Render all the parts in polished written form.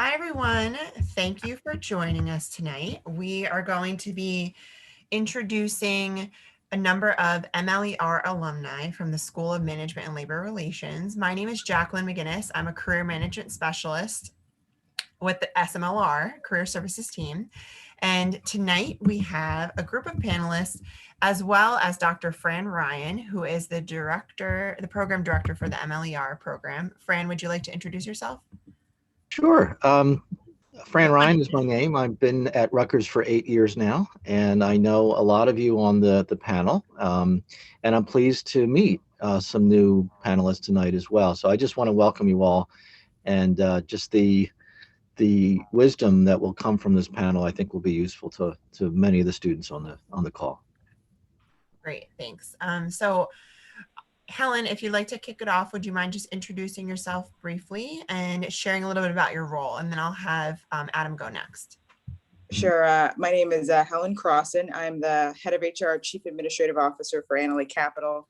Hi, everyone. Thank you for joining us tonight. We are going to be introducing a number of MLER alumni from the School of Management and Labor Relations. My name is Jacqueline McGinnis. I'm a career management specialist with the SMLR Career Services team. And tonight we have a group of panelists, as well as Dr. Fran Ryan, who is the program director for the MLER program. Fran, would you like to introduce yourself? Sure. Fran Ryan is my name. I've been at Rutgers for 8 years now, and I know a lot of you on the panel, and I'm pleased to meet some new panelists tonight as well. So I just want to welcome you all, and just the wisdom that will come from this panel, I think, will be useful to many of the students on the call. Great, thanks. So Helen, if you'd like to kick it off, would you mind just introducing yourself briefly and sharing a little bit about your role? And then I'll have Adam go next. Sure. My name is Helen Crossen. I'm the head of HR, Chief Administrative Officer for Annaly Capital.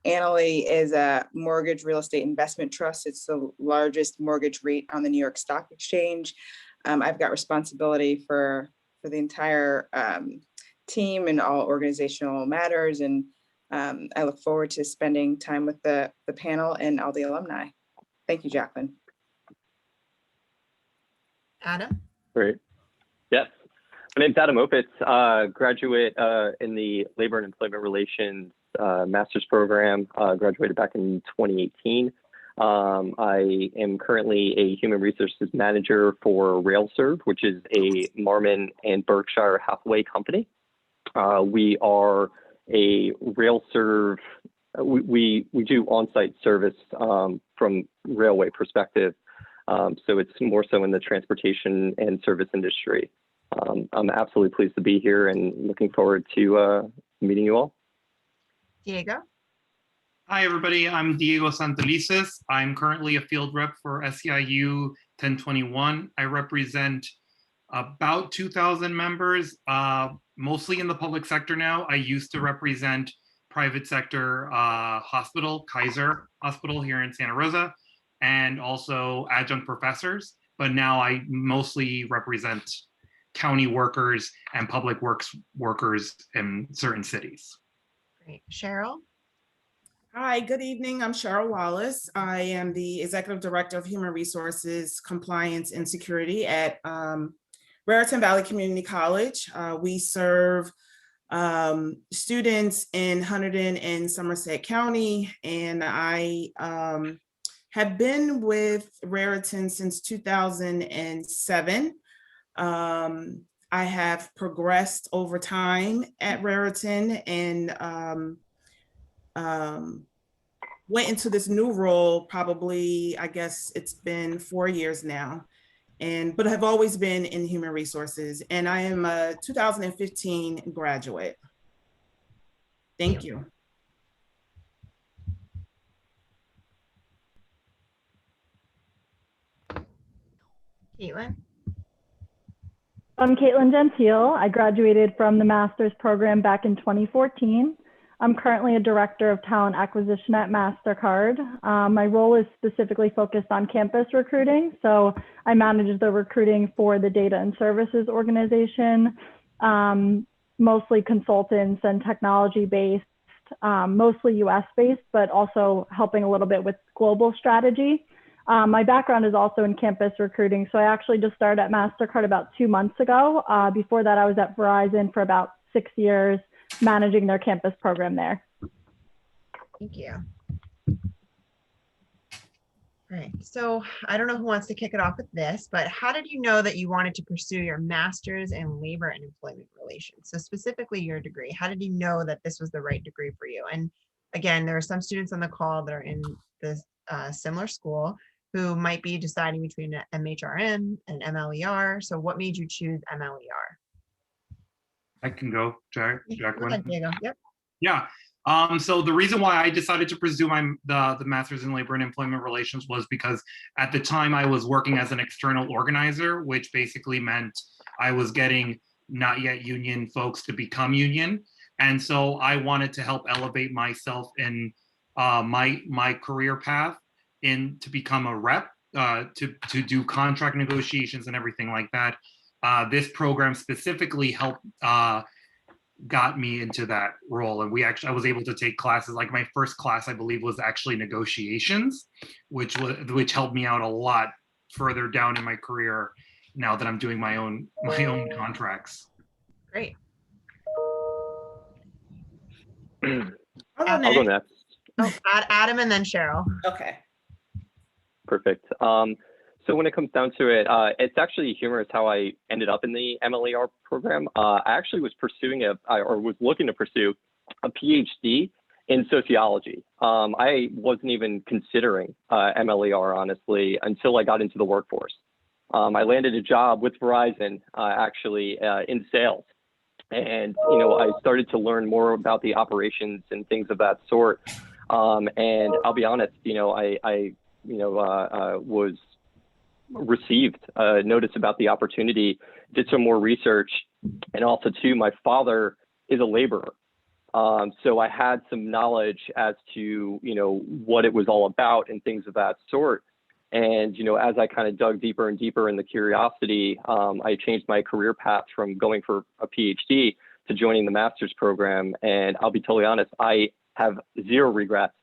Annaly is a mortgage real estate investment trust. It's the largest mortgage REIT on the New York Stock Exchange. I've got responsibility for the entire team and all organizational matters. And I look forward to spending time with the panel and all the alumni. Thank you, Jacqueline. Adam? Great. Yes. My name's Adam Opitz, graduate in the Labor and Employment Relations master's program, graduated back in 2018. I am currently a human resources manager for RailServe, which is a Marmon and Berkshire Hathaway company. We are a RailServe, we do on-site service from railway perspective. So it's more so in the transportation and service industry. I'm absolutely pleased to be here and looking forward to meeting you all. Diego? Hi, everybody. I'm Diego Santelices. I'm currently a field rep for SEIU 1021. I represent about 2,000 members, mostly in the public sector now. I used to represent private sector hospital, Kaiser Hospital here in Santa Rosa, and also adjunct professors. But now I mostly represent county workers and public works workers in certain cities. Great. Cheryl? Hi, good evening. I'm Cheryl Wallace. I am the Executive Director of Human Resources, Compliance, and Security at Raritan Valley Community College. We serve students in Hunterdon and Somerset County, and I have been with Raritan since 2007. I have progressed over time at Raritan and went into this new role probably, I guess it's been 4 years now, but have always been in human resources. And I am a 2015 graduate. Thank you. Caitlyn? I'm Caitlyn Gentile. I graduated from the master's program back in 2014. I'm currently a director of talent acquisition at MasterCard. My role is specifically focused on campus recruiting. So I manage the recruiting for the data and services organization, mostly consultants and technology based, mostly US based, but also helping a little bit with global strategy. My background is also in campus recruiting. So I actually just started at MasterCard about 2 months ago. Before that, I was at Verizon for about 6 years, managing their campus program there. Thank you. All right, so I don't know who wants to kick it off with this, but how did you know that you wanted to pursue your master's in labor and employment relations? So specifically your degree, how did you know that this was the right degree for you? And again, there are some students on the call that are in this similar school who might be deciding between an MHRM and MLER. So what made you choose MLER? I can go, Jacqueline. Yep. Yeah. So the reason why I decided to pursue the Master's in Labor and Employment Relations was because at the time I was working as an external organizer, which basically meant I was getting not yet union folks to become union. And so I wanted to help elevate myself in my career path to become a rep. to do contract negotiations and everything like that. This program specifically helped got me into that role, and I was able to take classes. Like my first class, I believe, was actually negotiations, which helped me out a lot further down in my career now that I'm doing my own contracts. Great. I'll go next. Oh, Adam and then Cheryl. Okay. Perfect. So when it comes down to it, it's actually humorous how I ended up in the MLER program. I actually was was looking to pursue a PhD in sociology. I wasn't even considering MLER, honestly, until I got into the workforce. I landed a job with Verizon, actually, in sales. And, I started to learn more about the operations and things of that sort. And I'll be honest, I was received notice about the opportunity, did some more research, and also too, my father is a laborer. So I had some knowledge as to, what it was all about and things of that sort. And, as I kind of dug deeper and deeper in the curiosity, I changed my career path from going for a PhD to joining the master's program. And I'll be totally honest, I have zero regrets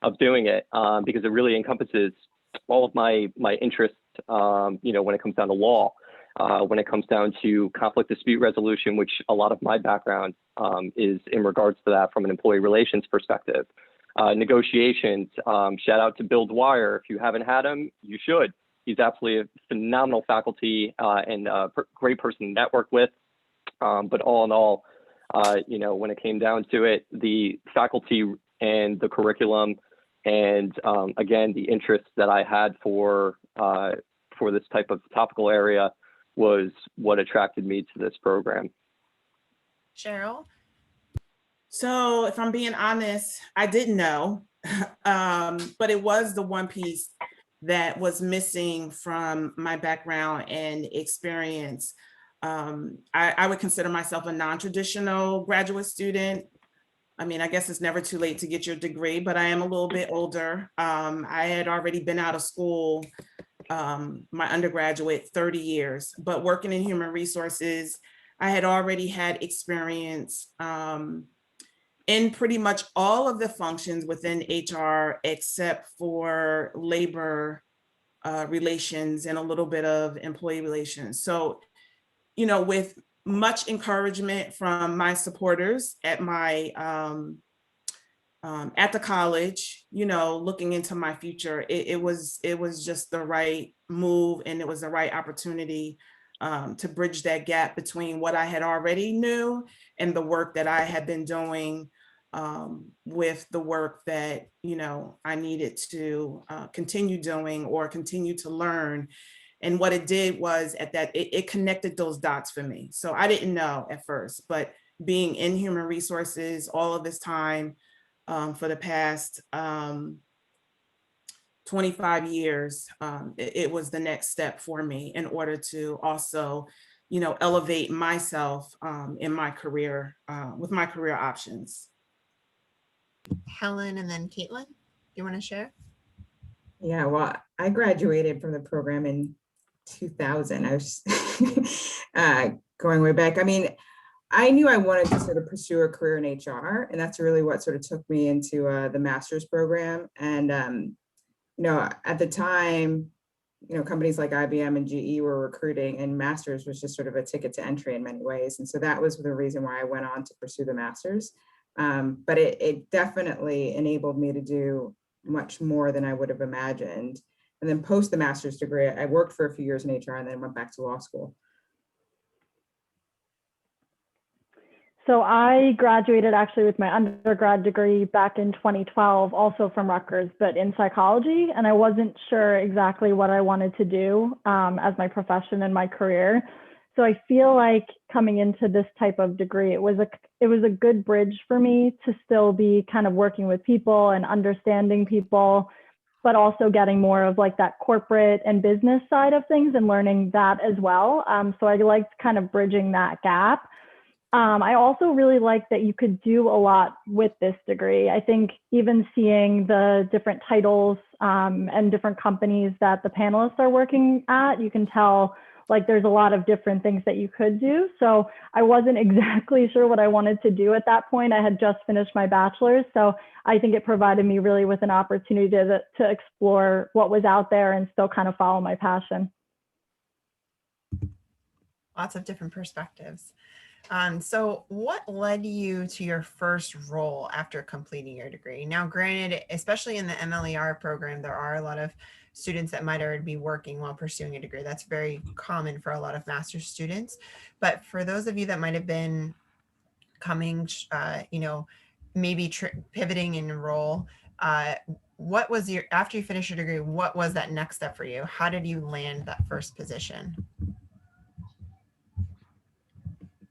of doing it because it really encompasses all of my interests, when it comes down to law, when it comes down to conflict dispute resolution, which a lot of my background is in regards to that from an employee relations perspective. Negotiations, shout out to Bill Dwyer. If you haven't had him, you should. He's absolutely a phenomenal faculty and a great person to network with. But all in all, when it came down to it, the faculty and the curriculum and again, the interest that I had for this type of topical area was what attracted me to this program. Cheryl? So if I'm being honest, I didn't know, but it was the one piece that was missing from my background and experience. I would consider myself a non-traditional graduate student. I mean, I guess it's never too late to get your degree, but I am a little bit older. I had already been out of school, my undergraduate, 30 years, but working in human resources, I had already had experience in pretty much all of the functions within HR, except for labor relations and a little bit of employee relations. So, with much encouragement from my supporters at my at the college, looking into my future, it was just the right move, and it was the right opportunity to bridge that gap between what I had already knew and the work that I had been doing with the work that I needed to continue doing or continue to learn. And what it did was it connected those dots for me. So I didn't know at first, but being in human resources all of this time for the past 25 years, it was the next step for me in order to also, elevate myself in my career with my career options. Helen and then Caitlyn, you want to share? Yeah, well, I graduated from the program in 2000. I was going way back. I mean, I knew I wanted to sort of pursue a career in HR, and that's really what sort of took me into the master's program. And, at the time, companies like IBM and GE were recruiting, and master's was just sort of a ticket to entry in many ways. And so that was the reason why I went on to pursue the master's. But it definitely enabled me to do much more than I would have imagined. And then post the master's degree, I worked for a few years in HR and then went back to law school. So I graduated actually with my undergrad degree back in 2012, also from Rutgers, but in psychology. And I wasn't sure exactly what I wanted to do as my profession and my career. So I feel like coming into this type of degree, it was a good bridge for me to still be kind of working with people and understanding people, but also getting more of like that corporate and business side of things and learning that as well. So I liked kind of bridging that gap. I also really like that you could do a lot with this degree. I think even seeing the different titles and different companies that the panelists are working at, you can tell like there's a lot of different things that you could do. So I wasn't exactly sure what I wanted to do at that point. I had just finished my bachelor's. So I think it provided me really with an opportunity to explore what was out there and still kind of follow my passion. Lots of different perspectives. So what led you to your first role after completing your degree? Now, granted, especially in the MLER program, there are a lot of students that might already be working while pursuing a degree. That's very common for a lot of master's students. But for those of you that might have been coming, maybe pivoting in role, what was after you finished your degree, what was that next step for you? How did you land that first position?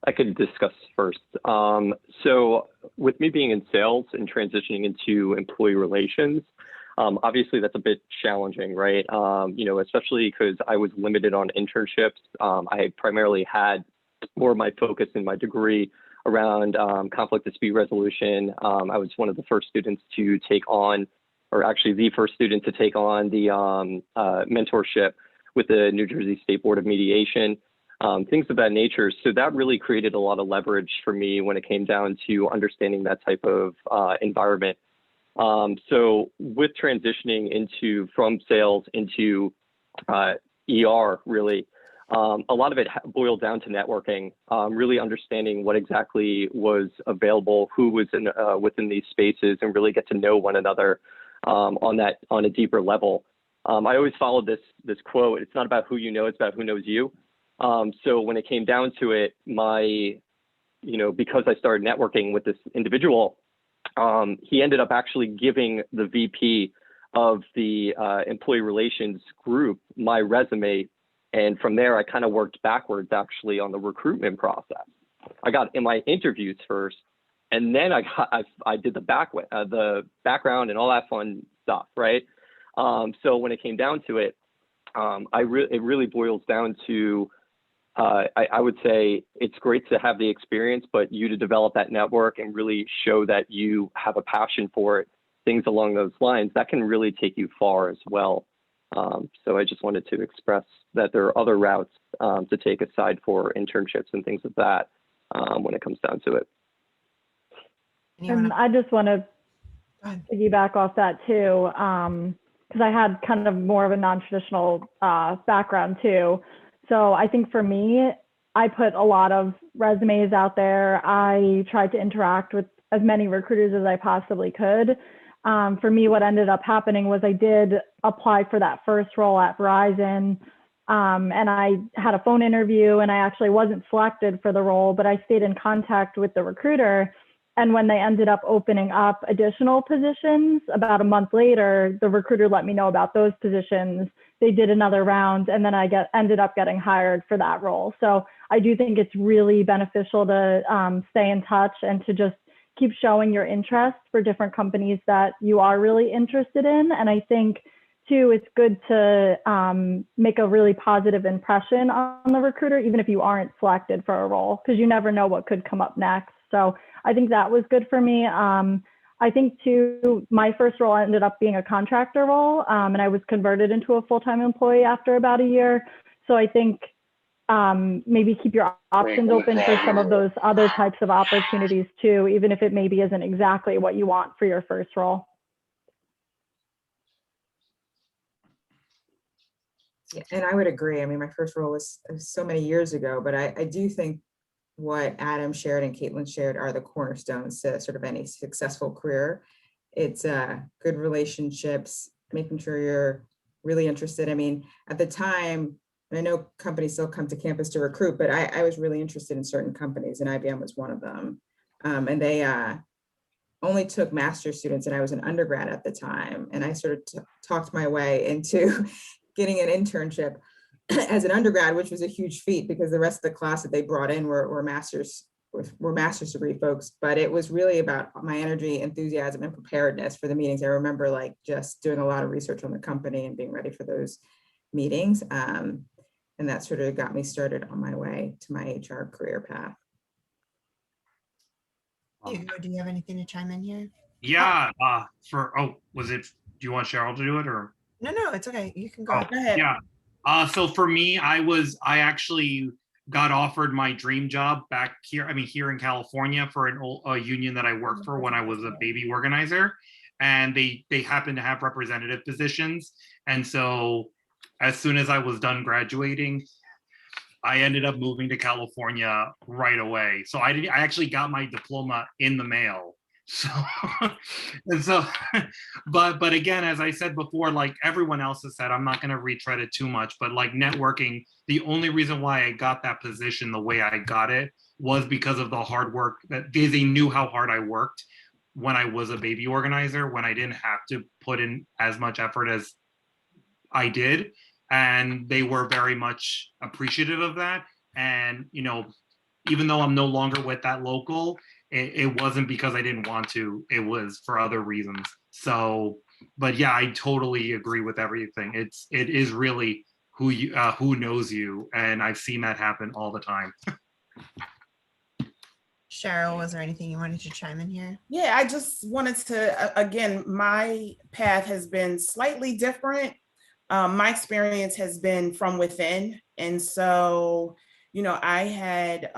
I could discuss first. So with me being in sales and transitioning into employee relations, obviously that's a bit challenging, right? Especially because I was limited on internships. I primarily had more of my focus in my degree around conflict dispute resolution. I was one of the first students to take on, or actually the first student to take on the mentorship with the New Jersey State Board of Mediation. Things of that nature. So that really created a lot of leverage for me when it came down to understanding that type of environment. So with transitioning from sales into ER, really, a lot of it boiled down to networking, really understanding what exactly was available, who was within these spaces, and really get to know one another on a deeper level. I always followed this quote: "It's not about who you know, it's about who knows you." So when it came down to it, because I started networking with this individual, he ended up actually giving the VP of the employee relations group my resume. And from there, I kind of worked backwards actually on the recruitment process. I got in my interviews first, and then I did the background and all that fun stuff, right? So when it came down to it, it really boils down to, I would say it's great to have the experience, but you to develop that network and really show that you have a passion for it, things along those lines, that can really take you far as well. So I just wanted to express that there are other routes to take aside for internships and things of that when it comes down to it. And I just want to piggyback off that too, because I had kind of more of a non-traditional background too. So I think for me, I put a lot of resumes out there. I tried to interact with as many recruiters as I possibly could. For me, what ended up happening was I did apply for that first role at Verizon, and I had a phone interview, and I actually wasn't selected for the role, but I stayed in contact with the recruiter. And when they ended up opening up additional positions, about a month later, the recruiter let me know about those positions. They did another round, and then I ended up getting hired for that role. So I do think it's really beneficial to stay in touch and to just keep showing your interest for different companies that you are really interested in. And I think too, it's good to make a really positive impression on the recruiter, even if you aren't selected for a role, because you never know what could come up next. So I think that was good for me. I think too, my first role ended up being a contractor role, and I was converted into a full-time employee after about a year. So I think maybe keep your options open for some of those other types of opportunities too, even if it maybe isn't exactly what you want for your first role. Yeah, and I would agree. I mean, my first role was so many years ago, but I do think what Adam shared and Caitlyn shared are the cornerstones to sort of any successful career. It's good relationships, making sure you're really interested. I mean, at the time, and I know companies still come to campus to recruit, but I was really interested in certain companies, and IBM was one of them. And they only took master's students, and I was an undergrad at the time. And I sort of talked my way into getting an internship as an undergrad, which was a huge feat because the rest of the class that they brought in were master's degree folks. But it was really about my energy, enthusiasm, and preparedness for the meetings. I remember like just doing a lot of research on the company and being ready for those meetings. And that sort of got me started on my way to my HR career path. Hugo, do you have anything to chime in here? Yeah, do you want Cheryl to do it or? No, it's okay. You can go. Oh, ahead. Go ahead. yeah. So for me, I actually got offered my dream job back here. I mean, here in California for a union that I worked for when I was a baby organizer, and they happened to have representative positions. And so as soon as I was done graduating, I ended up moving to California right away. So I actually got my diploma in the mail. So, and so, but again, as I said before, like everyone else has said, I'm not going to retread it too much, but like networking, the only reason why I got that position the way I got it was because of the hard work that they knew how hard I worked when I was a baby organizer, when I didn't have to put in as much effort as I did. And they were very much appreciative of that. And, even though I'm no longer with that local, it wasn't because I didn't want to, it was for other reasons. So, but yeah, I totally agree with everything. It is really who knows you. And I've seen that happen all the time. Cheryl, was there anything you wanted to chime in here? Yeah, I just wanted to, again, my path has been slightly different. My experience has been from within. And so, I had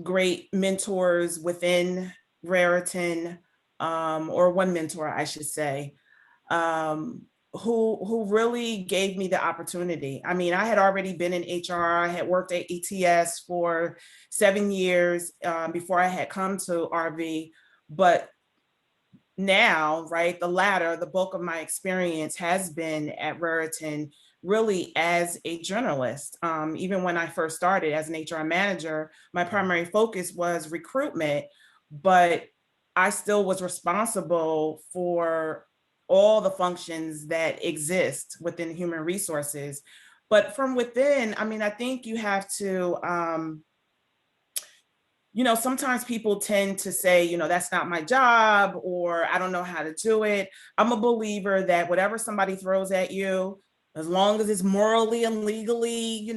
great mentors within Raritan, or one mentor, I should say, who really gave me the opportunity. I mean, I had already been in HR. I had worked at ETS for 7 years before I had come to RV, but now, right, the bulk of my experience has been at Raritan, really as a journalist. Even when I first started as an HR manager, my primary focus was recruitment, but I still was responsible for all the functions that exist within human resources. But from within, I mean, I think you have to, sometimes people tend to say, that's not my job, or I don't know how to do it. I'm a believer that whatever somebody throws at you, as long as it's morally and legally,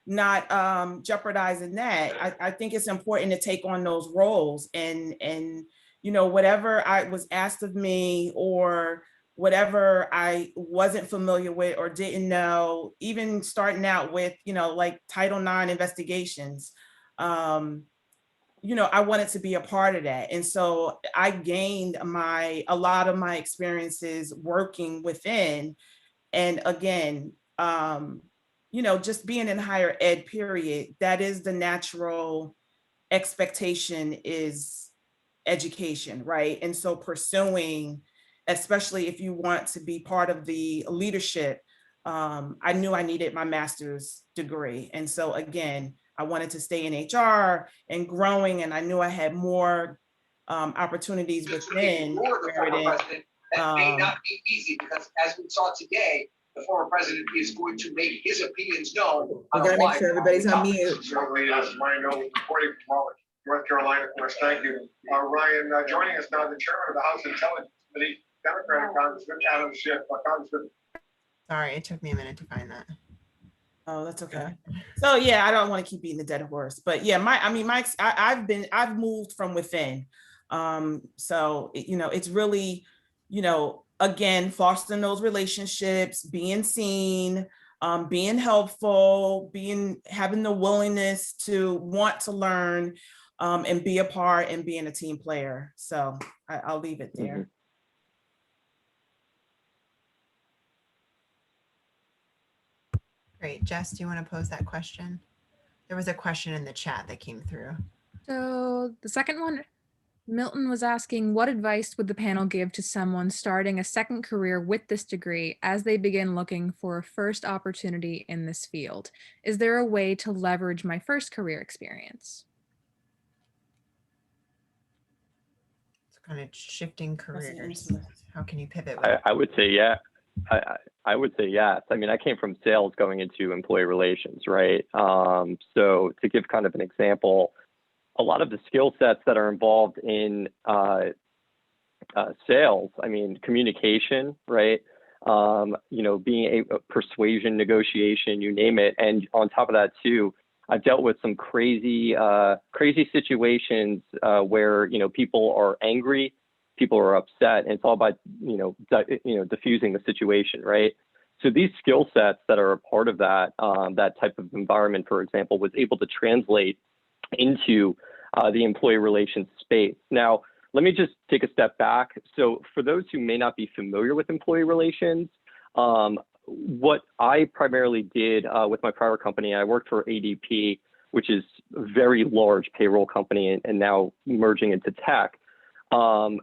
not jeopardizing that, I think it's important to take on those roles and whatever I was asked of me, or whatever I wasn't familiar with or didn't know, even starting out with, like Title IX investigations, I wanted to be a part of that. And so I gained a lot of my experiences working within. And again, just being in higher ed, period, that is the natural expectation, is education, right? And so pursuing, especially if you want to be part of the leadership, I knew I needed my master's degree. And so again, I wanted to stay in HR and growing, and I knew I had more opportunities within. That may not be easy, because as we saw today, the former president is going to make his opinions known. We're gonna make sure everybody's on mute. Ryan, reporting from North Carolina, of course, thank you. Ryan, joining us now, the chairman of the House Intelligence Committee, Democratic Congressman Adam Schiff. Congressman. Sorry, it took me a minute to find that. Oh, that's okay. So yeah, I don't want to keep beating the dead horse, but yeah, I've moved from within. So it's really, again, fostering those relationships, being seen, being helpful, having the willingness to want to learn, and be a part, and being a team player. So I'll leave it there. Great. Jess, do you want to pose that question? There was a question in the chat that came through. So the second one, Milton was asking, what advice would the panel give to someone starting a second career with this degree as they begin looking for a first opportunity in this field? Is there a way to leverage my first career experience? It's kind of shifting careers. How can you pivot? I would say, yeah. I would say yes. I mean, I came from sales going into employee relations, right? So to give kind of an example, a lot of the skill sets that are involved in sales, I mean, communication, right? Being a persuasion, negotiation, you name it. And on top of that too, I've dealt with some crazy situations where, people are angry, people are upset, and it's all about, diffusing the situation, right? So these skill sets that are a part of that, that type of environment, for example, was able to translate into the employee relations space. Now, let me just take a step back. So for those who may not be familiar with employee relations, what I primarily did with my prior company, I worked for ADP, which is a very large payroll company and now merging into tech. Our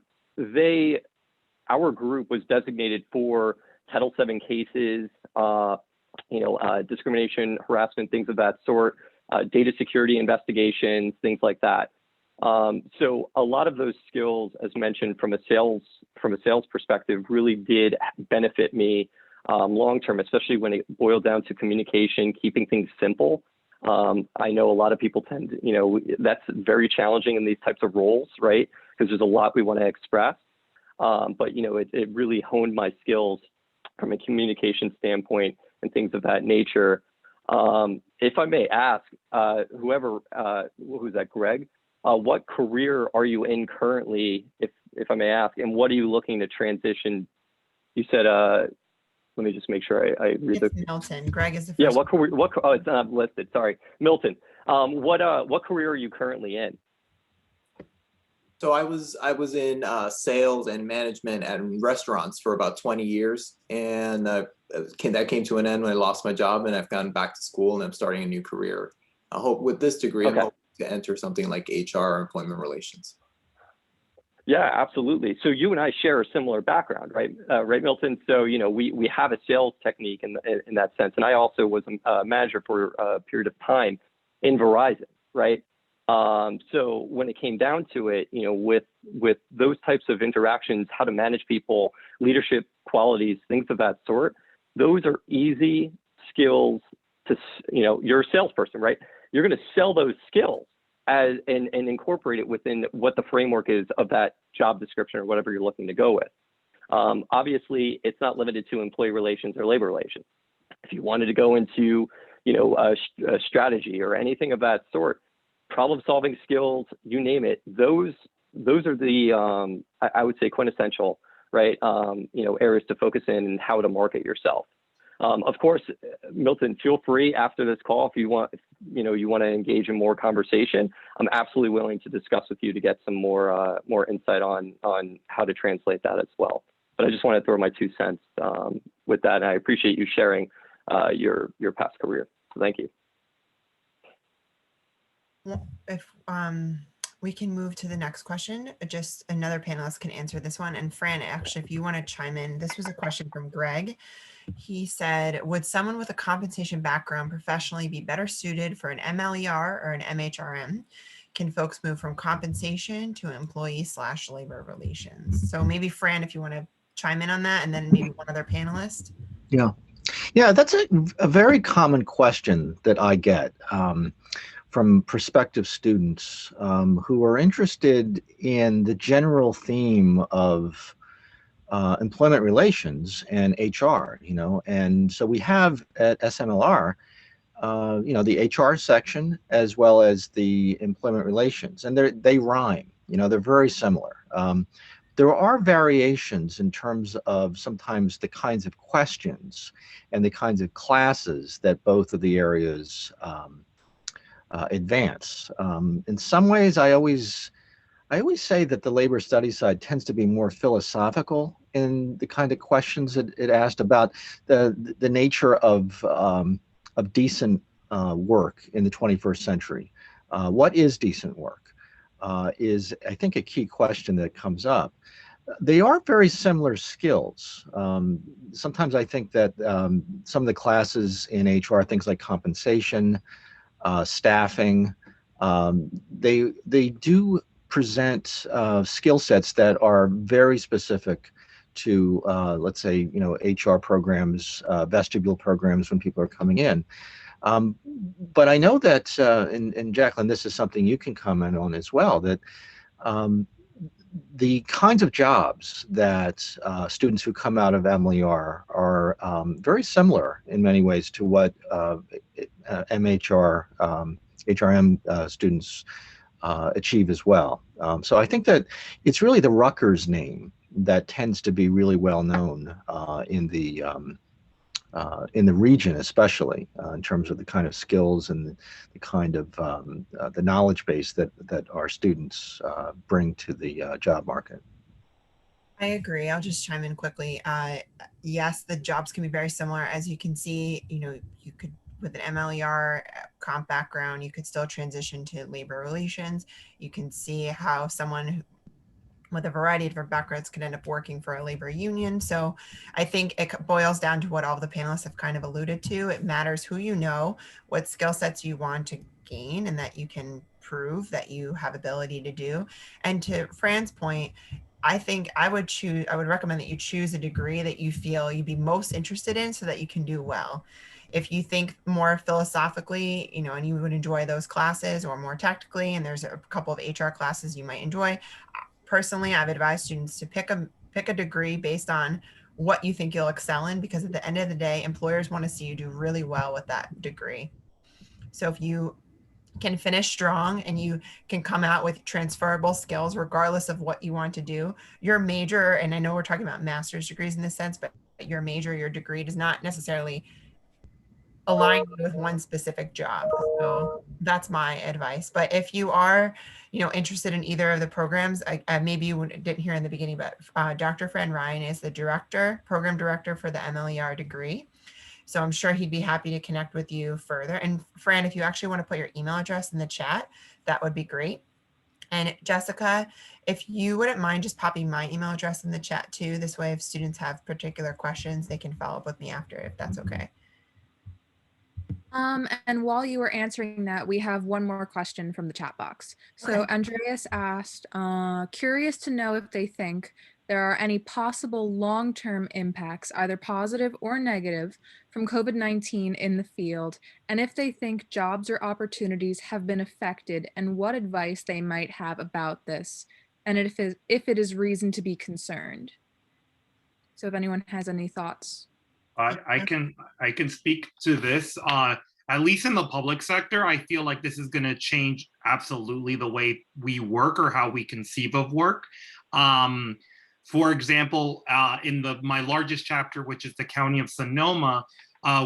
group was designated for Title VII cases, discrimination, harassment, things of that sort, data security investigations, things like that. So a lot of those skills, as mentioned from a sales perspective, really did benefit me long-term, especially when it boiled down to communication, keeping things simple. I know a lot of people tend to, that's very challenging in these types of roles, right? Because there's a lot we want to express. But, it really honed my skills from a communication standpoint and things of that nature. If I may ask, who's that, Greg? What career are you in currently, if I may ask, and what are you looking to transition? You said, let me just make sure I read it's Milton. Greg is the first. Yeah, what career? Oh, it's not listed. Sorry, Milton. What career are you currently in? So I was in sales and management at restaurants for about 20 years, and that came to an end when I lost my job, and I've gone back to school and I'm starting a new career. I hope with this degree, I'm hoping to enter something like HR or employment relations. Yeah, absolutely. So you and I share a similar background, right? Right, Milton? So, we have a sales technique in that sense. And I also was a manager for a period of time in Verizon, right? So when it came down to it, with those types of interactions, how to manage people, leadership qualities, things of that sort, those are easy skills to, you're a salesperson, right? You're going to sell those skills and incorporate it within what the framework is of that job description or whatever you're looking to go with. Obviously, it's not limited to employee relations or labor relations. If you wanted to go into, a strategy or anything of that sort, problem-solving skills, you name it, those are the, I would say, quintessential, right, areas to focus in and how to market yourself. Of course, Milton, feel free after this call if you want, you want to engage in more conversation. I'm absolutely willing to discuss with you to get some more insight on how to translate that as well. But I just want to throw my 2 cents with that, and I appreciate you sharing your past career. So thank you. If we can move to the next question, just another panelist can answer this one. And Fran, actually, if you want to chime in, this was a question from Greg. He said, would someone with a compensation background professionally be better suited for an MLER or an MHRM? Can folks move from compensation to employee/labor relations? So maybe Fran, if you want to chime in on that, and then maybe one other panelist. Yeah, that's a very common question that I get from prospective students who are interested in the general theme of employment relations and HR, and so we have at SMLR, the HR section as well as the employment relations, and they rhyme, they're very similar. There are variations in terms of sometimes the kinds of questions and the kinds of classes that both of the areas advance. In some ways, I always say that the labor studies side tends to be more philosophical in the kind of questions that it asked about the nature of decent work in the 21st century. What is decent work is, I think, a key question that comes up. They are very similar skills. Sometimes I think that some of the classes in HR, things like compensation, staffing, they do present skill sets that are very specific to, let's say, HR programs, vestibule programs when people are coming in. But I know that, and Jacqueline, this is something you can comment on as well, that the kinds of jobs that students who come out of MLER are very similar in many ways to what HRM students achieve as well. So I think that it's really the Rutgers name that tends to be really well known in the region, especially in terms of the kind of skills and the kind of the knowledge base that our students bring to the job market. I agree. I'll just chime in quickly. Yes, the jobs can be very similar. As you can see, you could, with an MLER comp background, you could still transition to labor relations. You can see how someone with a variety of different backgrounds could end up working for a labor union. So I think it boils down to what all the panelists have kind of alluded to. It matters who you know, what skill sets you want to gain, and that you can prove that you have ability to do. And to Fran's point, I think I would recommend that you choose a degree that you feel you'd be most interested in so that you can do well. If you think more philosophically, and you would enjoy those classes, or more tactically, and there's a couple of HR classes you might enjoy, personally, I've advised students to pick a degree based on what you think you'll excel in, because at the end of the day, employers want to see you do really well with that degree. So if you can finish strong and you can come out with transferable skills, regardless of what you want to do, your major, and I know we're talking about master's degrees in this sense, but your major, your degree does not necessarily align you with one specific job. So that's my advice. But if you are, interested in either of the programs, maybe you didn't hear in the beginning, but Dr. Fran Ryan is the program director for the MLER degree. So I'm sure he'd be happy to connect with you further. And Fran, if you actually want to put your email address in the chat, that would be great. And Jessica, if you wouldn't mind just popping my email address in the chat too. This way, if students have particular questions, they can follow up with me after, if that's okay. And while you were answering that, we have one more question from the chat box. So Okay. Andreas asked, curious to know if they think there are any possible long-term impacts, either positive or negative, from COVID-19 in the field, and if they think jobs or opportunities have been affected, and what advice they might have about this, and if it is reason to be concerned. So if anyone has any thoughts. I can speak to this. At least in the public sector, I feel like this is going to change absolutely the way we work or how we conceive of work. For example, in my largest chapter, which is the County of Sonoma,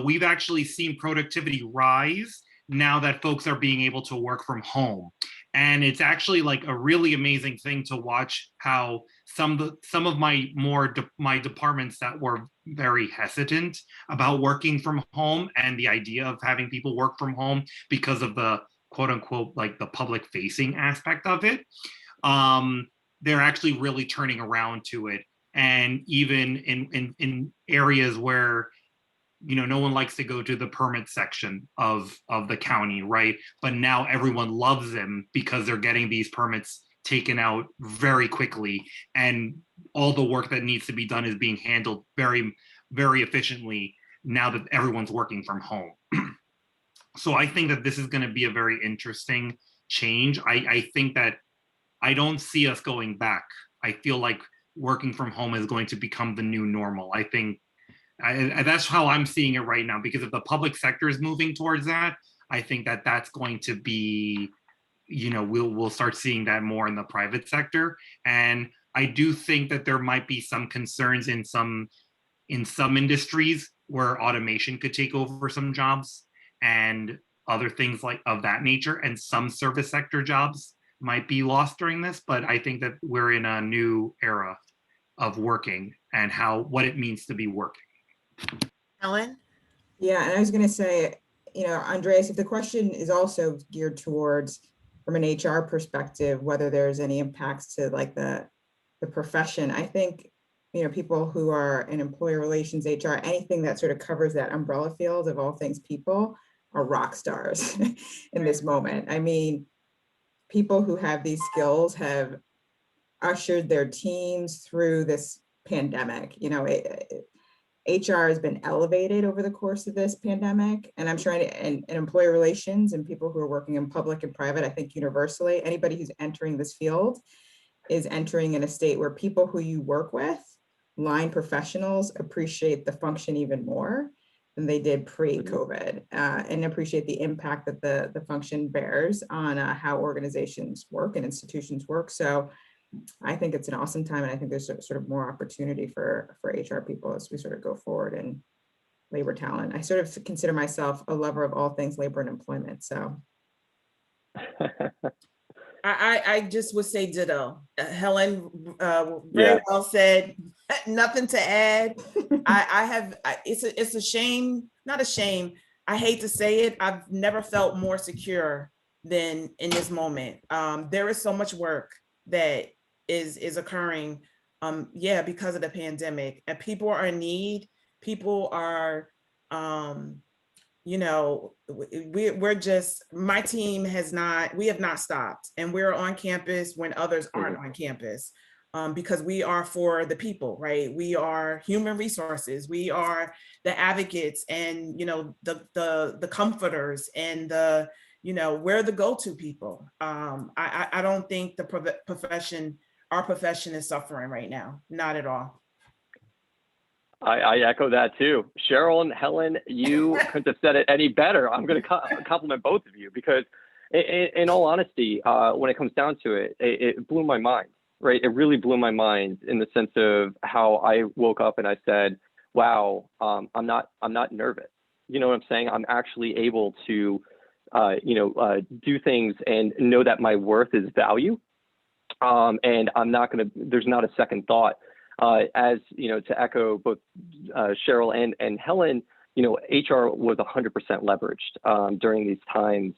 we've actually seen productivity rise now that folks are being able to work from home. And it's actually like a really amazing thing to watch how some of my departments that were very hesitant about working from home and the idea of having people work from home because of the quote unquote like the public facing aspect of it, they're actually really turning around to it. And even in areas where no one likes to go to the permit section of the county, right? But now everyone loves them because they're getting these permits taken out very quickly, and all the work that needs to be done is being handled very, very efficiently now that everyone's working from home. So I think that this is going to be a very interesting change. I think that I don't see us going back. I feel like working from home is going to become the new normal. I think that's how I'm seeing it right now, because if the public sector is moving towards that, I think that that's going to be, we'll start seeing that more in the private sector. And I do think that there might be some concerns in some industries where automation could take over some jobs and other things like of that nature, and some service sector jobs might be lost during this. But I think that we're in a new era of working and what it means to be working. Helen? Yeah, and I was going to say, Andreas, if the question is also geared towards, from an HR perspective, whether there's any impacts to like the profession, I think, people who are in employer relations, HR, anything that sort of covers that umbrella field of all things people are rock stars in this moment. I mean, people who have these skills have ushered their teams through this pandemic. HR has been elevated over the course of this pandemic, and I'm sure in employer relations and people who are working in public and private, I think universally, anybody who's entering this field is entering in a state where people who you work with, line professionals, appreciate the function even more than they did pre-COVID, and appreciate the impact that the function bears on how organizations work and institutions work. So I think it's an awesome time, and I think there's sort of more opportunity for HR people as we sort of go forward in labor talent. I sort of consider myself a lover of all things labor and employment. So I just would say ditto. Helen, very well said. Nothing to add. It's a shame, not a shame. I hate to say it. I've never felt more secure than in this moment. There is so much work that is occurring, because of the pandemic, and people are in need. People are, we're just, my team we have not stopped, and we're on campus when others aren't on campus, because we are for the people, right? We are human resources. We are the advocates, and, the comforters, and we're the go-to people. I don't think our profession is suffering right now, not at all. I echo that too. Cheryl and Helen, you couldn't have said it any better. I'm going to compliment both of you, because in all honesty, when it comes down to it, it blew my mind, right? It really blew my mind in the sense of how I woke up and I said, wow, I'm not nervous. You know what I'm saying? I'm actually able to, do things and know that my worth is value. And there's not a second thought. As you know, to echo both Cheryl and Helen, HR was 100% leveraged during these times,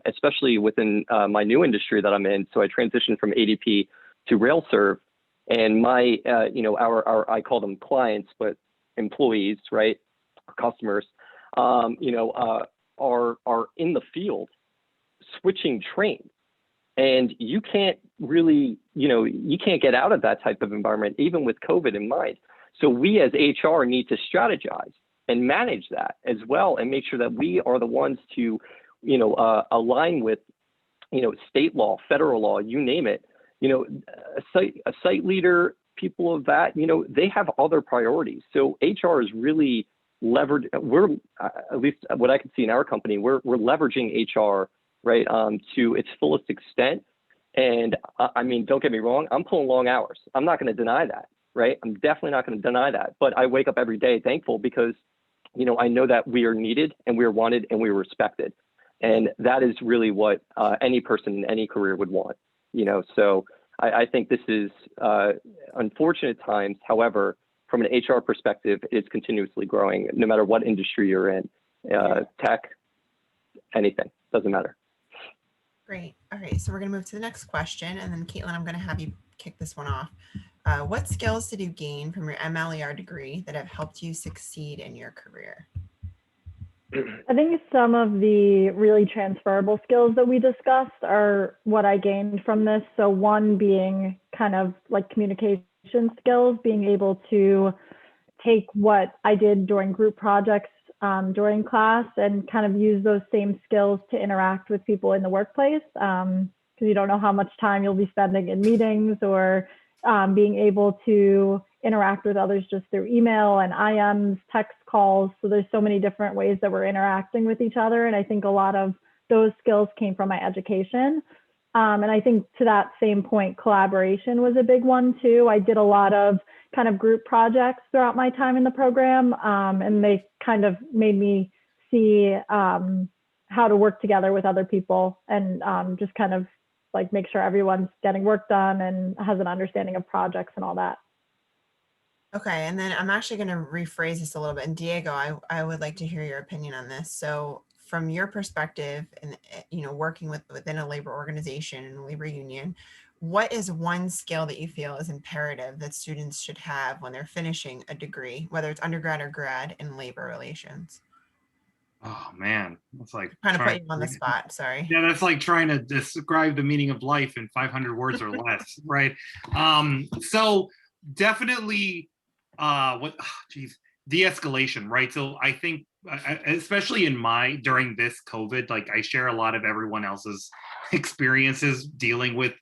especially within my new industry that I'm in. So I transitioned from ADP to RailServe, and my, our I call them clients, but employees, right, customers, are in the field switching trains. And you can't really, you can't get out of that type of environment, even with COVID in mind. So we as HR need to strategize and manage that as well, and make sure that we are the ones to, align with, state law, federal law, you name it. A site leader, people of that, they have other priorities. So HR is really levered. We're, at least what I can see in our company, we're leveraging HR, right, to its fullest extent. And I mean, don't get me wrong, I'm pulling long hours. I'm not going to deny that, right? I'm definitely not going to deny that. But I wake up every day thankful, because, I know that we are needed and we are wanted and we are respected. And that is really what any person in any career would want, So I think this is unfortunate times. However, from an HR perspective, it's continuously growing, no matter what industry you're in, tech, anything, doesn't matter. Great. All right. So we're going to move to the next question. And then Caitlyn, I'm going to have you kick this one off. What skills did you gain from your MLER degree that have helped you succeed in your career? I think some of the really transferable skills that we discussed are what I gained from this. So one being kind of like communication skills, being able to take what I did during group projects during class and kind of use those same skills to interact with people in the workplace, because you don't know how much time you'll be spending in meetings, or being able to interact with others just through email and IMs, text calls. So there's so many different ways that we're interacting with each other. And I think a lot of those skills came from my education. And I think to that same point, collaboration was a big one too. I did a lot of kind of group projects throughout my time in the program, and they kind of made me see how to work together with other people, and just kind of like make sure everyone's getting work done and has an understanding of projects and all that. Okay, and then I'm actually going to rephrase this a little bit. And Diego, I would like to hear your opinion on this. So from your perspective, and working within a labor organization and a labor union, what is one skill that you feel is imperative that students should have when they're finishing a degree, whether it's undergrad or grad, in labor relations? Oh man, that's like trying to put you on the spot. Sorry. Yeah, that's like trying to describe the meaning of life in 500 words or less, right? So definitely, de-escalation, right? So I think, especially during this COVID, like I share a lot of everyone else's experiences dealing with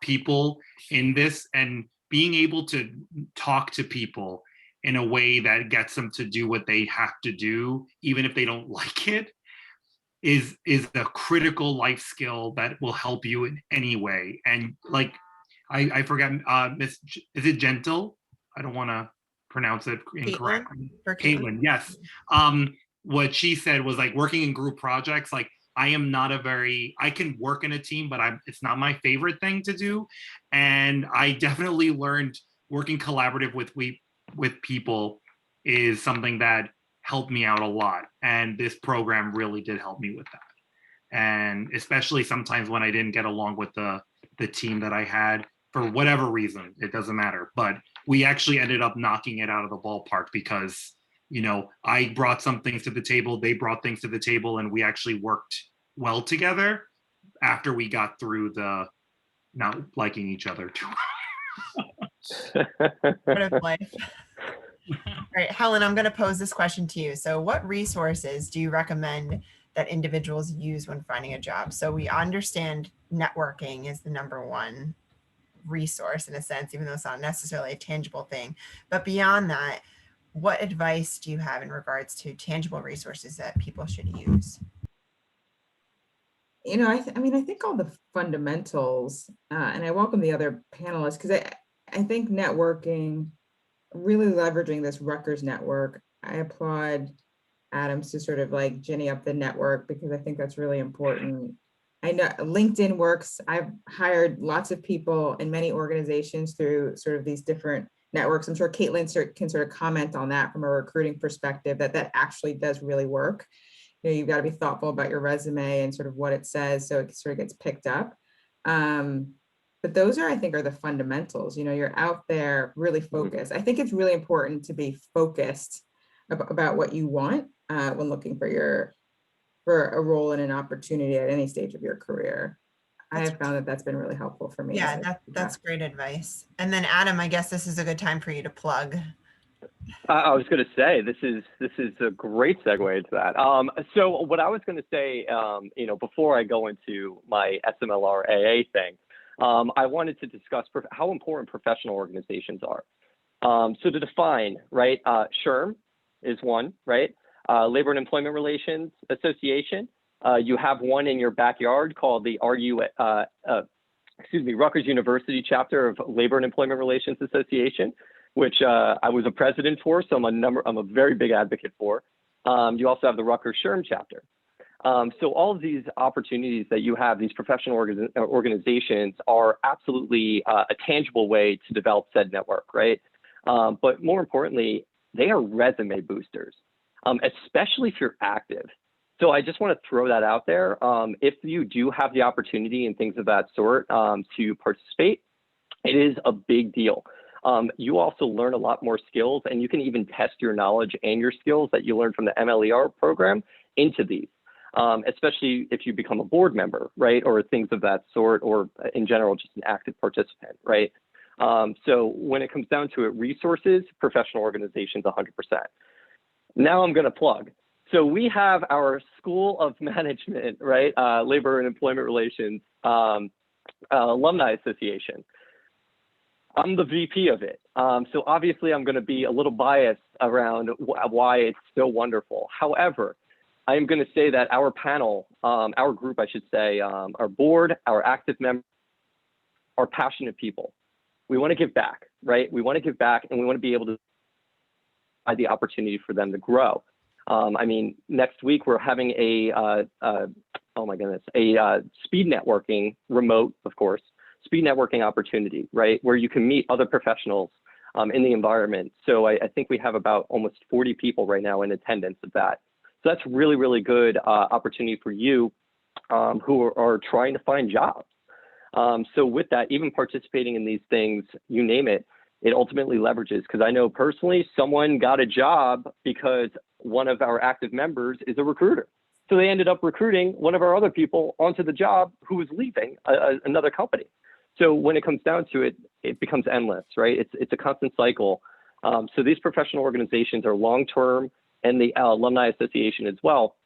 people in this, and being able to talk to people in a way that gets them to do what they have to do, even if they don't like it, is a critical life skill that will help you in any way. And like, I forget, is it Gentile? I don't want to pronounce it incorrectly. Caitlyn, yes. What she said was like working in group projects, like I can work in a team, but it's not my favorite thing to do. And I definitely learned working collaborative with people is something that helped me out a lot. And this program really did help me with that. And especially sometimes when I didn't get along with the team that I had for whatever reason, it doesn't matter. But we actually ended up knocking it out of the ballpark because, you know, I brought some things to the table, they brought things to the table, and we actually worked well together after we got through the not liking each other too well. What a life. All right, Helen, I'm going to pose this question to you. So what resources do you recommend that individuals use when finding a job? So we understand networking is the number one resource in a sense, even though it's not necessarily a tangible thing. But beyond that, what advice do you have in regards to tangible resources that people should use? You know, I think all the fundamentals, and I welcome the other panelists, because I think networking, really leveraging this Rutgers network, I applaud Adams to sort of like ginny up the network, because I think that's really important. I know LinkedIn works. I've hired lots of people in many organizations through sort of these different networks. I'm sure Caitlyn can sort of comment on that from a recruiting perspective, that actually does really work. You know, you've got to be thoughtful about your resume and sort of what it says, so it sort of gets picked up. But those I think are the fundamentals. You know, you're out there really focused. I think it's really important to be focused about what you want when looking for a role and an opportunity at any stage of your career. I have found that that's been really helpful for me. Yeah, that's great advice. And then Adam, I guess this is a good time for you to plug. I was going to say, this is a great segue into that. So what I was going to say, you know, before I go into my SMLR AA thing, I wanted to discuss how important professional organizations are. So to define, right, SHRM is one, right? Labor and Employment Relations Association. You have one in your backyard called the Rutgers University chapter of Labor and Employment Relations Association, which I was a president for, so I'm a very big advocate for. You also have the Rutgers SHRM chapter. So all of these opportunities that you have, these professional organizations, are absolutely a tangible way to develop said network, right? But more importantly, they are resume boosters, especially if you're active. So I just want to throw that out there. If you do have the opportunity and things of that sort to participate, it is a big deal. You also learn a lot more skills, and you can even test your knowledge and your skills that you learn from the MLER program into these, especially if you become a board member, right? Or things of that sort, or in general, just an active participant, right? So when it comes down to it, resources, professional organizations, 100%. Now I'm going to plug. So we have our School of Management, right? Labor and Employment Relations Alumni Association. I'm the VP of it. So obviously I'm going to be a little biased around why it's so wonderful. However, I am going to say that our panel, our group, I should say, our board, our active members, are passionate people. We want to give back, right? We want to give back, and we want to be able to provide the opportunity for them to grow. I mean, next week we're having a speed networking, remote, of course, speed networking opportunity, right? Where you can meet other professionals in the environment. So I think we have about almost 40 people right now in attendance of that. So that's really, really good opportunity for you who are trying to find jobs. So with that, even participating in these things, you name it, it ultimately leverages. Because I know personally, someone got a job because one of our active members is a recruiter. So they ended up recruiting one of our other people onto the job who was leaving another company. So when it comes down to it, it becomes endless, right? It's a constant cycle. So these professional organizations are long-term, and the Alumni Association as well,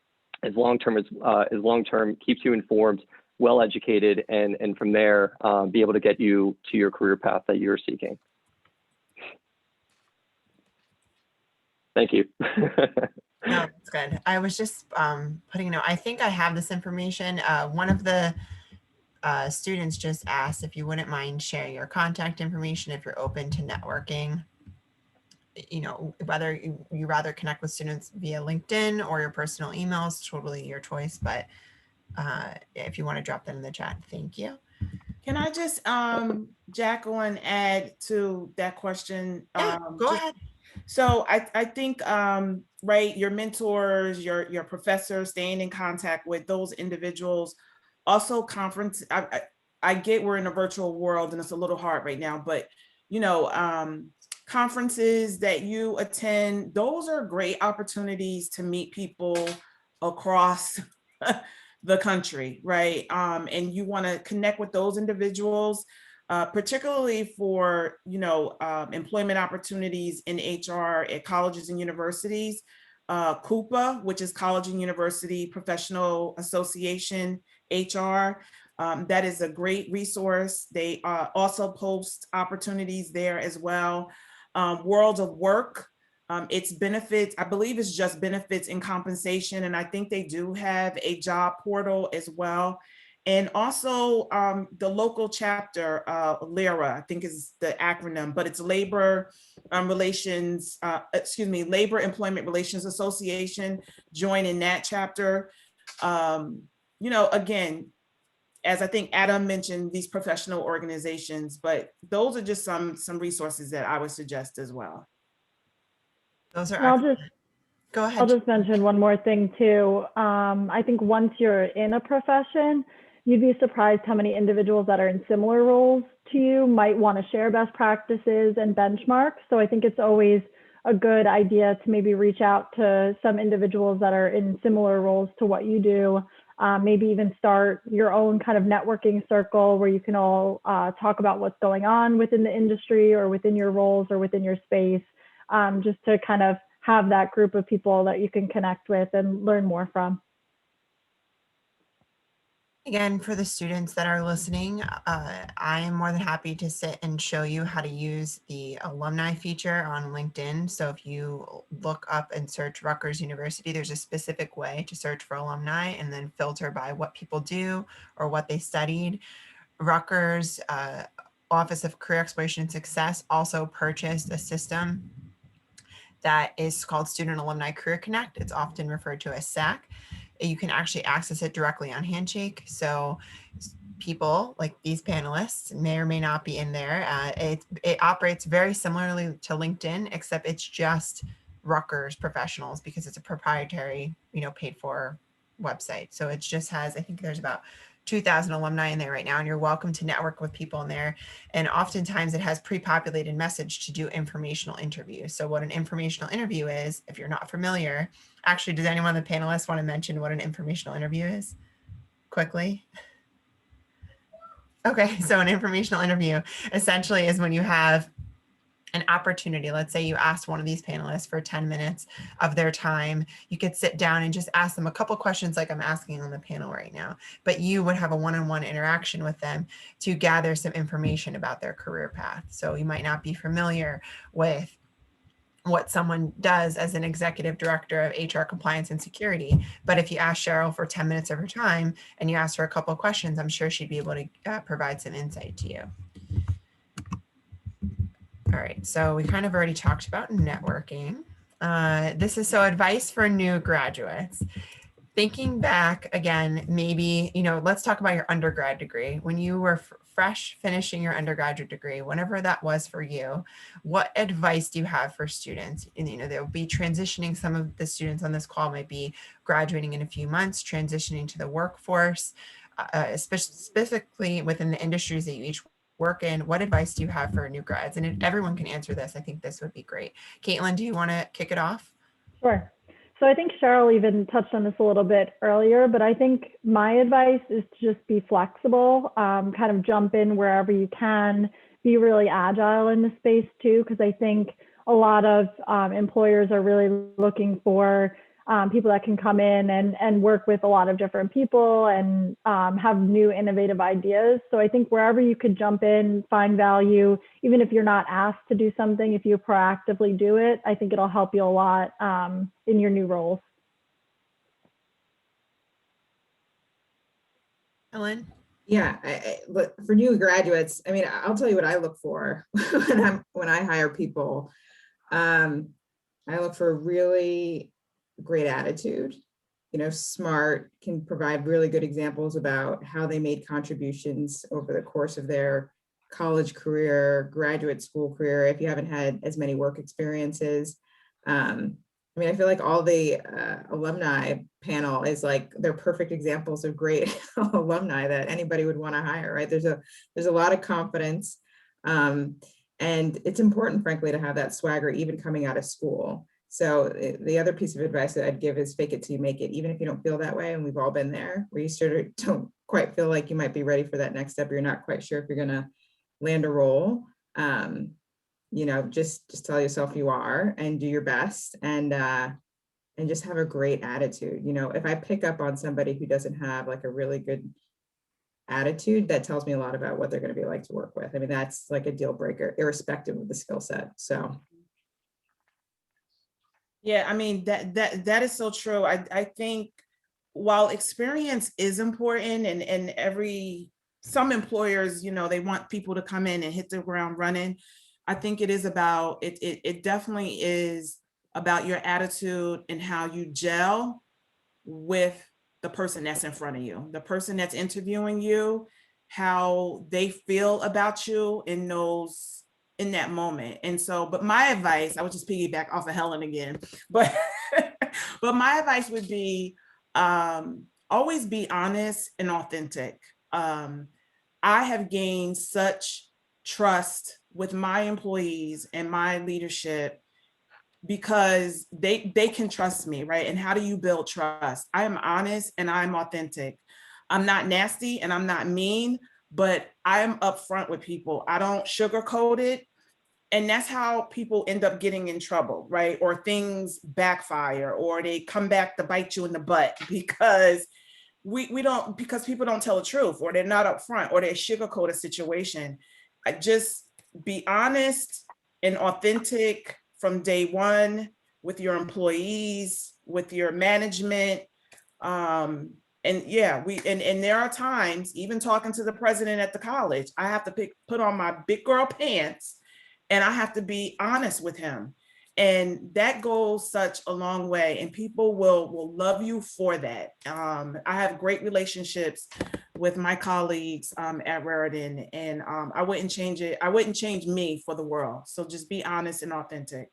as long-term, keeps you informed, well-educated, and from there, be able to get you to your career path that you're seeking. Thank you. No, that's good. I was just putting a note. I think I have this information. One of the students just asked if you wouldn't mind sharing your contact information if you're open to networking. You know, whether you rather connect with students via LinkedIn or your personal emails, totally your choice. But if you want to drop that in the chat, thank you. Can I just, Jack, on add to that question? Yeah, go ahead. So I think, right, your mentors, your professors, staying in contact with those individuals, also conference. I get we're in a virtual world and it's a little hard right now, but you know, conferences that you attend, those are great opportunities to meet people across the country, right? And you want to connect with those individuals, particularly for, you know, employment opportunities in HR at colleges and universities. CUPA, which is College and University Professional Association HR, that is a great resource. They also post opportunities there as well. World of Work, it's benefits, I believe it's just benefits and compensation. And I think they do have a job portal as well. And also the local chapter, LERA, I think is the acronym, but it's Labor Relations, Labor Employment Relations Association. Join in that chapter. You know, again, as I think Adam mentioned, these professional organizations, but those are just some resources that I would suggest as well. Those are go ahead. I'll just mention one more thing too. I think once you're in a profession, you'd be surprised how many individuals that are in similar roles to you might want to share best practices and benchmarks. So I think it's always a good idea to maybe reach out to some individuals that are in similar roles to what you do. Maybe even start your own kind of networking circle where you can all talk about what's going on within the industry or within your roles or within your space, just to kind of have that group of people that you can connect with and learn more from. Again, for the students that are listening, I am more than happy to sit and show you how to use the alumni feature on LinkedIn. So if you look up and search Rutgers University, there's a specific way to search for alumni and then filter by what people do or what they studied. Rutgers Office of Career Exploration and Success also purchased a system that is called Student Alumni Career Connect. It's often referred to as SAC. You can actually access it directly on Handshake. So people like these panelists may or may not be in there. It operates very similarly to LinkedIn, except it's just Rutgers professionals because it's a proprietary, you know, paid for website. So it just has, I think there's about 2,000 alumni in there right now, and you're welcome to network with people in there. And oftentimes it has pre-populated message to do informational interviews. So what an informational interview is, if you're not familiar, actually, does anyone of the panelists want to mention what an informational interview is quickly? Okay, so an informational interview essentially is when you have an opportunity. Let's say you asked one of these panelists for 10 minutes of their time. You could sit down and just ask them a couple questions like I'm asking on the panel right now, but you would have a one-on-one interaction with them to gather some information about their career path. So you might not be familiar with what someone does as an executive director of HR compliance and security. But if you ask Cheryl for 10 minutes of her time and you ask her a couple of questions, I'm sure she'd be able to provide some insight to you. All right, so we kind of already talked about networking. This is so advice for new graduates. Thinking back again, maybe, you know, let's talk about your undergrad degree. When you were fresh finishing your undergraduate degree, whenever that was for you, what advice do you have for students? And, you know, they'll be transitioning. Some of the students on this call might be graduating in a few months, transitioning to the workforce, specifically within the industries that you each work in. What advice do you have for new grads? And if everyone can answer this, I think this would be great. Caitlyn, do you want to kick it off? Sure. So I think Cheryl even touched on this a little bit earlier, but I think my advice is to just be flexible, kind of jump in wherever you can, be really agile in the space too, because I think a lot of employers are really looking for people that can come in and work with a lot of different people and have new innovative ideas. So I think wherever you could jump in, find value, even if you're not asked to do something, if you proactively do it, I think it'll help you a lot in your new roles. Helen? Yeah, but for new graduates, I mean, I'll tell you what I look for when I hire people. I look for really great attitude, smart, can provide really good examples about how they made contributions over the course of their college career, graduate school career, if you haven't had as many work experiences. I mean, I feel like all the alumni panel is like, they're perfect examples of great alumni that anybody would want to hire, right? There's a lot of confidence. And it's important, frankly, to have that swagger even coming out of school. So the other piece of advice that I'd give is fake it till you make it, even if you don't feel that way. And we've all been there, where you sort of don't quite feel like you might be ready for that next step. You're not quite sure if you're going to land a role. Just tell yourself you are and do your best and just have a great attitude. If I pick up on somebody who doesn't have like a really good attitude, that tells me a lot about what they're going to be like to work with. I mean, that's like a deal breaker, irrespective of the skill set. So. Yeah, I mean, that is so true. I think while experience is important and some employers, they want people to come in and hit the ground running. I think it is about, it definitely is about your attitude and how you gel with the person that's in front of you, the person that's interviewing you, how they feel about you in that moment. And so, but my advice, I would just piggyback off of Helen again, but my advice would be always be honest and authentic. I have gained such trust with my employees and my leadership because they can trust me, right? And how do you build trust? I am honest and I'm authentic. I'm not nasty and I'm not mean, but I'm upfront with people. I don't sugarcoat it. And that's how people end up getting in trouble, right? Or things backfire, or they come back to bite you in the butt because because people don't tell the truth, or they're not upfront, or they sugarcoat a situation. I just be honest and authentic from day one with your employees, with your management. And yeah, and there are times, even talking to the president at the college, I have to put on my big girl pants and I have to be honest with him. And that goes such a long way, and people will love you for that. I have great relationships with my colleagues at Raritan, and I wouldn't change it. I wouldn't change me for the world. So just be honest and authentic.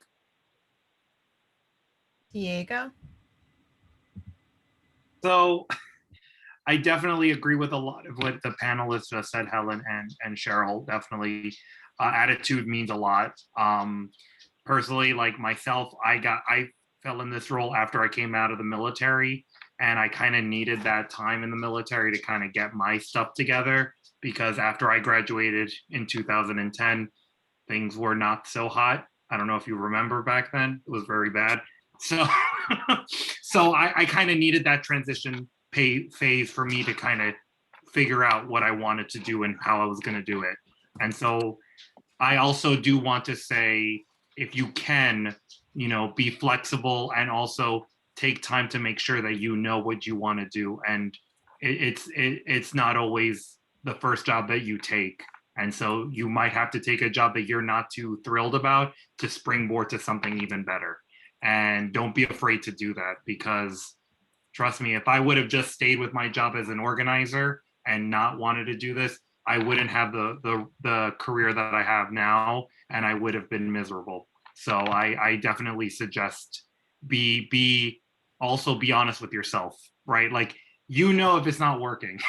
Diego? So I definitely agree with a lot of what the panelists just said, Helen and Cheryl. Definitely, attitude means a lot. Personally, like myself, I fell in this role after I came out of the military, and I kind of needed that time in the military to kind of get my stuff together, because after I graduated in 2010, things were not so hot. I don't know if you remember back then, it was very bad. So, so I kind of needed that transition phase for me to kind of figure out what I wanted to do and how I was going to do it. And so I also do want to say, if you can, be flexible and also take time to make sure that you know what you want to do. And it's not always the first job that you take. And so you might have to take a job that you're not too thrilled about to springboard to something even better. And don't be afraid to do that, because trust me, if I would have just stayed with my job as an organizer and not wanted to do this, I wouldn't have the career that I have now, and I would have been miserable. So I definitely suggest also be honest with yourself, right? Like, if it's not working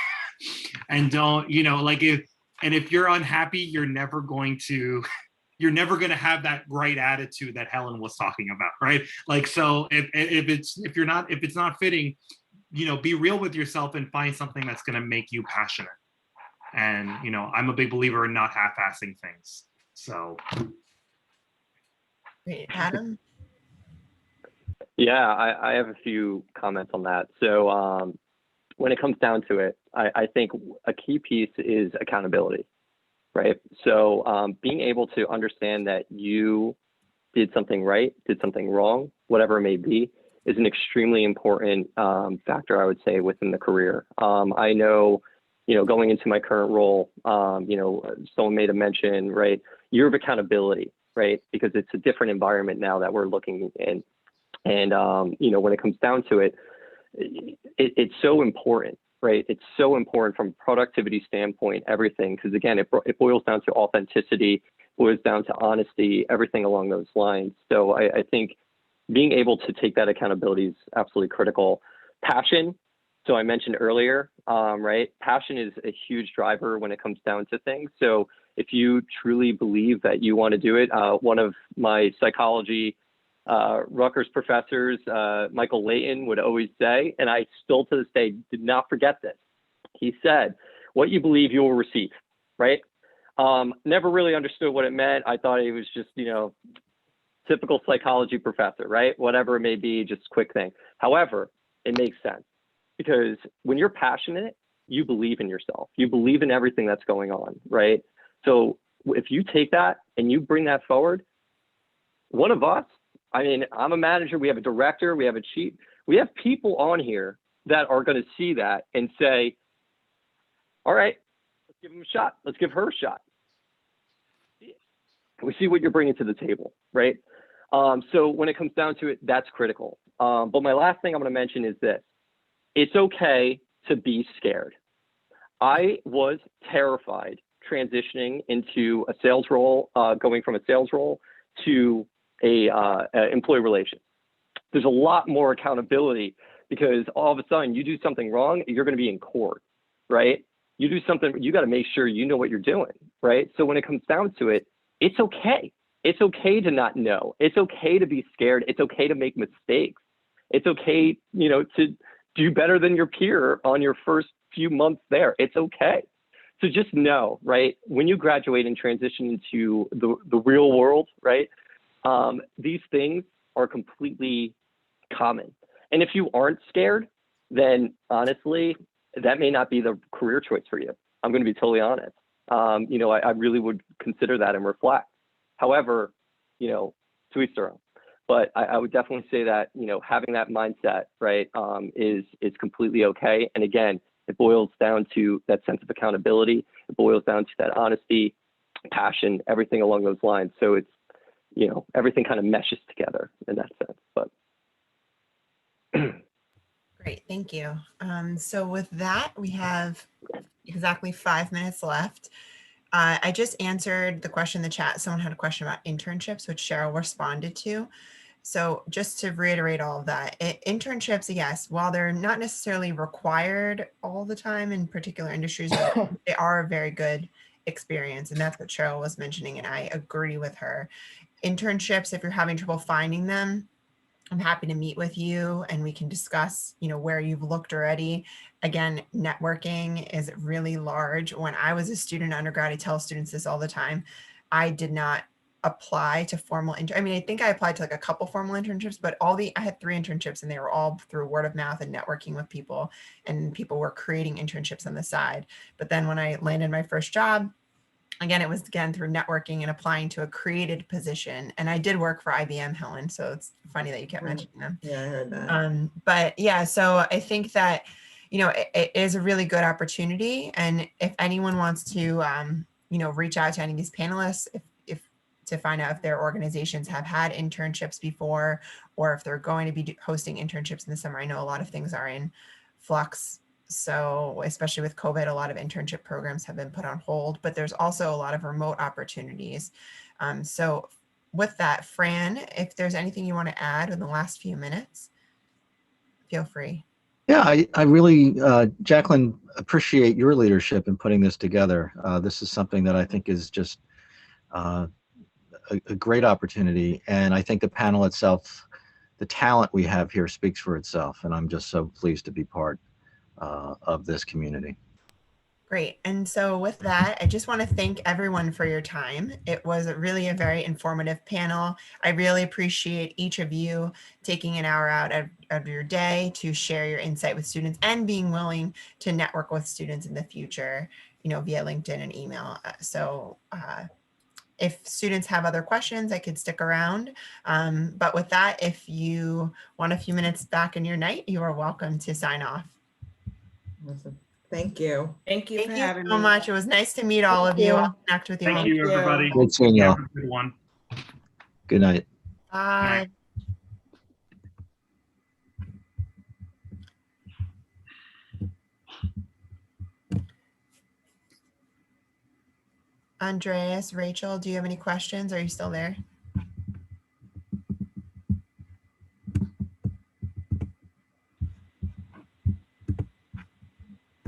and don't, if you're unhappy, you're never going to have that right attitude that Helen was talking about, right? Like, so if it's not fitting, be real with yourself and find something that's going to make you passionate. And, I'm a big believer in not half-assing things. So. Great. Adam? Yeah, I have a few comments on that. So when it comes down to it, I think a key piece is accountability, right? So being able to understand that you did something right, did something wrong, whatever it may be, is an extremely important factor, I would say, within the career. I know, going into my current role, someone made a mention, right? Year of accountability, right? Because it's a different environment now that we're looking in. And, when it comes down to it, it's so important, right? It's so important from a productivity standpoint, everything, because again, it boils down to authenticity, boils down to honesty, everything along those lines. So I think being able to take that accountability is absolutely critical. Passion. So I mentioned earlier, right? Passion is a huge driver when it comes down to things. So if you truly believe that you want to do it, one of my psychology Rutgers professors, Michael Layton, would always say, and I still to this day did not forget this. He said, "What you believe, you will receive," right? Never really understood what it meant. I thought he was just, typical psychology professor, right? Whatever it may be, just quick thing. However, it makes sense because when you're passionate, you believe in yourself. You believe in everything that's going on, right? So if you take that and you bring that forward, one of us, I'm a manager, we have a director, we have a chief, we have people on here that are going to see that and say, all right, let's give him a shot. Let's give her a shot. We see what you're bringing to the table, right? So when it comes down to it, that's critical. But my last thing I'm going to mention is this. It's okay to be scared. I was terrified transitioning into a sales role, going from a sales role to employee relations. There's a lot more accountability because all of a sudden you do something wrong, you're going to be in court, right? You do something, you got to make sure you know what you're doing, right? So when it comes down to it, it's okay. It's okay to not know. It's okay to be scared. It's okay to make mistakes. It's okay, to do better than your peer on your first few months there. It's okay. So just know, right? When you graduate and transition into the real world, right? These things are completely common. And if you aren't scared, then honestly, that may not be the career choice for you. I'm going to be totally honest. I really would consider that and reflect. However, to each their own. But I would definitely say that, having that mindset, right, is completely okay. And again, it boils down to that sense of accountability. It boils down to that honesty, passion, everything along those lines. So it's, everything kind of meshes together in that sense. But Great, thank you. So with that, we have exactly 5 minutes left. I just answered the question in the chat. Someone had a question about internships, which Cheryl responded to. So just to reiterate all of that, internships, yes, while they're not necessarily required all the time in particular industries, they are a very good experience. And that's what Cheryl was mentioning, and I agree with her. Internships, if you're having trouble finding them, I'm happy to meet with you and we can discuss, where you've looked already. Again, networking is really large. When I was a student undergrad, I tell students this all the time. I did not apply to formal I think I applied to like a couple formal internships, but I had 3 internships and they were all through word of mouth and networking with people, and people were creating internships on the side. But then when I landed my first job, again, it was through networking and applying to a created position. And I did work for IBM, Helen. So it's funny that you kept mentioning them. Yeah, I heard that. But yeah, so I think that, it is a really good opportunity. And if anyone wants to, reach out to any of these panelists, if to find out if their organizations have had internships before, or if they're going to be hosting internships in the summer. I know a lot of things are in flux. So especially with COVID, a lot of internship programs have been put on hold, but there's also a lot of remote opportunities. So with that, Fran, if there's anything you want to add in the last few minutes, feel free. Yeah, I really, Jacqueline, appreciate your leadership in putting this together. This is something that I think is just a great opportunity. And I think the panel itself, the talent we have here speaks for itself. And I'm just so pleased to be part of this community. Great. And so with that, I just want to thank everyone for your time. It was really a very informative panel. I really appreciate each of you taking an hour out of your day to share your insight with students and being willing to network with students in the future, via LinkedIn and email. If students have other questions, I could stick around. But with that, if you want a few minutes back in your night, you are welcome to sign off. Awesome. Thank you. Thank you for Thank you having so me. much. It was nice to meet all of you. I'll connect with you. Thank you, everybody. Good seeing y'all. Have a good one. Good night. Bye. Andreas, Rachel, do you have any questions? Are you still there?